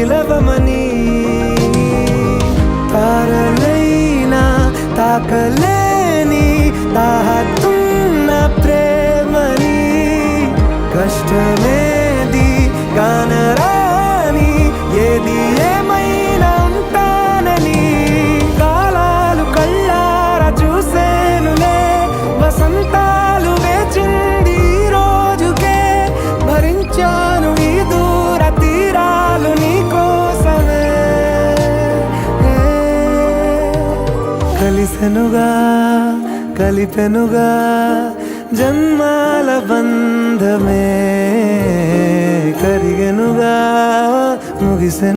పిలవమని తారలైనా తాకలేని తాహతున్న ప్రేమని కష్టమేది కానరాని ఏది ఏమైనా ఉంటానని కాలాలు కళ్ళారా చూసేనులే వసంతాలు వేచింది ఈ రోజుకే భరించాను ఈ దూర తీరాలు నీ కోసమే కలిసెనుగా కలిపెనుగా జన్మాల బంధమే కరిగెనుగా ముగిసెను